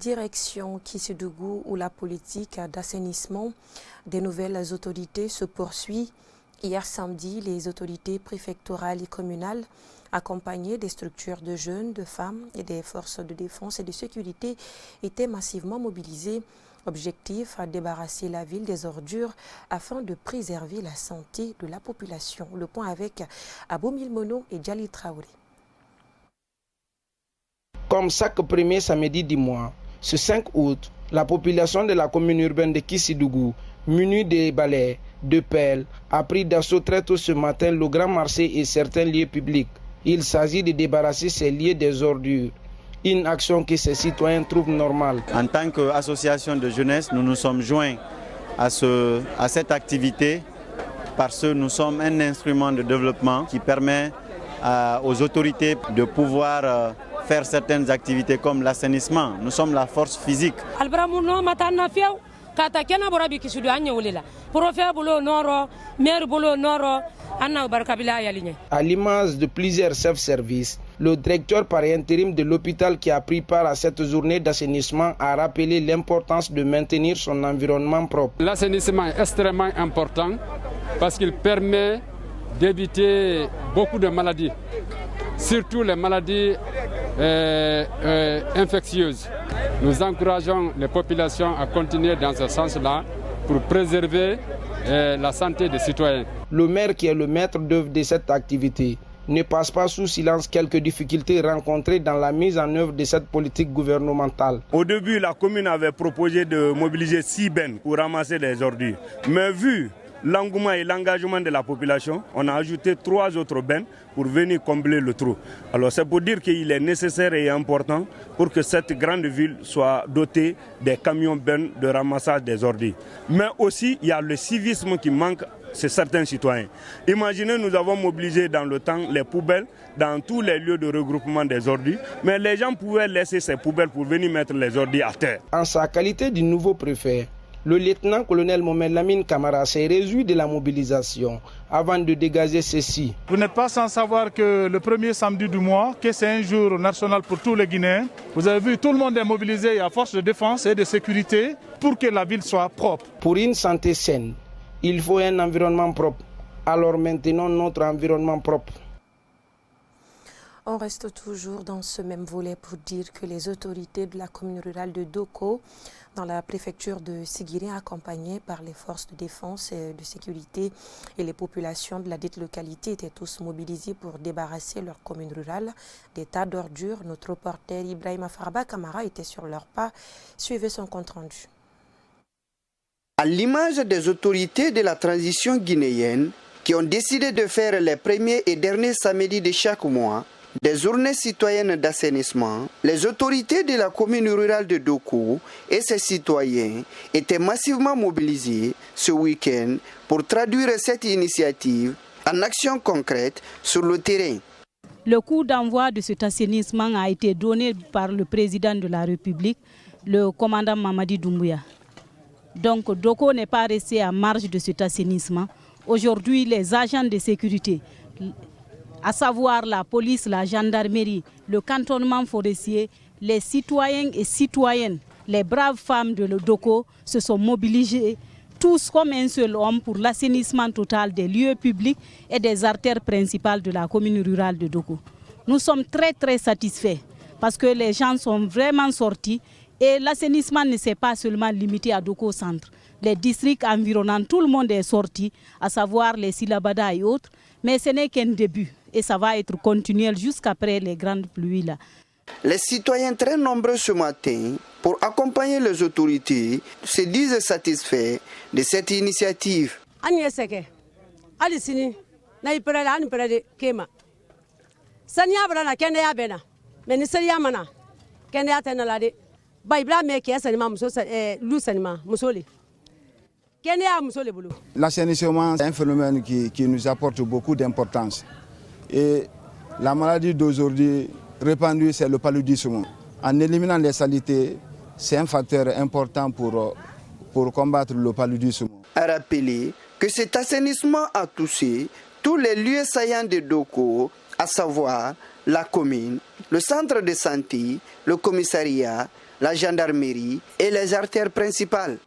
Direction Kissidougou où la politique d'assainissement des nouvelles autorités se poursuit. Hier samedi, les autorités préfectorales et communales, accompagnées des structures de jeunes, de femmes et des forces de défense et de sécurité, étaient massivement mobilisées. Objectif, à débarrasser la ville des ordures afin de préserver la santé de la population. Le point avec Abou Milmono et Djali Traoré. Comme chaque premier samedi du mois, ce 5 août, la population de la commune urbaine de Kissidougou, munie de balais, de pelles, a pris d'assaut très tôt ce matin le grand marché et certains lieux publics. Il s'agit de débarrasser ces lieux des ordures. Une action que ces citoyens trouvent normale. En tant qu'association de jeunesse, nous nous sommes joints à cette activité parce que nous sommes un instrument de développement qui permet aux autorités de pouvoir faire certaines activités comme l'assainissement. Nous sommes la force physique. À l'image de plusieurs chefs-service, le directeur par intérim de l'hôpital qui a pris part à cette journée d'assainissement a rappelé l'importance de maintenir son environnement propre. L'assainissement est extrêmement important parce qu'il permet d'éviter beaucoup de maladies, surtout les maladies infectieuses. Nous encourageons les populations à continuer dans ce sens-là pour préserver la santé des citoyens. Le maire qui est le maître d'œuvre de cette activité ne passe pas sous silence quelques difficultés rencontrées dans la mise en œuvre de cette politique gouvernementale. Au début, la commune avait proposé de mobiliser 6 bennes pour ramasser des ordures. Mais vu l'engouement et l'engagement de la population, on a ajouté 3 autres bennes pour venir combler le trou. Alors c'est pour dire qu'il est nécessaire et important pour que cette grande ville soit dotée des camions bennes de ramassage des ordures. Mais aussi, il y a le civisme qui manque. C'est certains citoyens. Imaginez, nous avons mobilisé dans le temps les poubelles dans tous les lieux de regroupement des ordures, mais les gens pouvaient laisser ces poubelles pour venir mettre les ordures à terre. En sa qualité de nouveau préfet, le lieutenant-colonel Mohamed Lamine Camara s'est réjoui de la mobilisation avant de dégager ceci. Vous n'êtes pas sans savoir que le premier samedi du mois, que c'est un jour national pour tous les Guinéens. Vous avez vu, tout le monde est mobilisé à force de défense et de sécurité pour que la ville soit propre. Pour une santé saine, il faut un environnement propre. Alors maintenons notre environnement propre. On reste toujours dans ce même volet pour dire que les autorités de la commune rurale de Doko, dans la préfecture de Sigiri, accompagnées par les forces de défense et de sécurité et les populations de la dite localité, étaient tous mobilisés pour débarrasser leur commune rurale des tas d'ordures. Notre reporter Ibrahima Farba Kamara était sur leur pas. Suivez son compte rendu. À l'image des autorités de la transition guinéenne qui ont décidé de faire les premiers et derniers samedis de chaque mois des journées citoyennes d'assainissement, les autorités de la commune rurale de Doko et ses citoyens étaient massivement mobilisés ce week-end pour traduire cette initiative en actions concrètes sur le terrain. Le coup d'envoi de cet assainissement a été donné par le président de la République, le commandant Mamadi Doumbouya. Donc Doko n'est pas resté à marge de cet assainissement. Aujourd'hui, les agents de sécurité, à savoir la police, la gendarmerie, le cantonnement forestier, les citoyens et citoyennes, les braves femmes de Doko se sont mobilisés tous comme un seul homme pour l'assainissement total des lieux publics et des artères principales de la commune rurale de Doko. Nous sommes très satisfaits parce que les gens sont vraiment sortis. Et l'assainissement ne s'est pas seulement limité à Doko Centre. Les districts environnants, tout le monde est sorti, à savoir les Silabada et autres. Mais ce n'est qu'un début et ça va être continuel jusqu'après les grandes pluies là. Les citoyens très nombreux ce matin, pour accompagner les autorités, se disent satisfaits de cette initiative. L'assainissement est un phénomène qui nous apporte beaucoup d'importance. Et la maladie d'aujourd'hui répandue, c'est le paludisme. En éliminant les saletés, c'est un facteur important pour combattre le paludisme. À rappeler que cet assainissement a touché tous les lieux saillants de Doko, à savoir la commune, le centre de santé, le commissariat, la gendarmerie et les artères principales.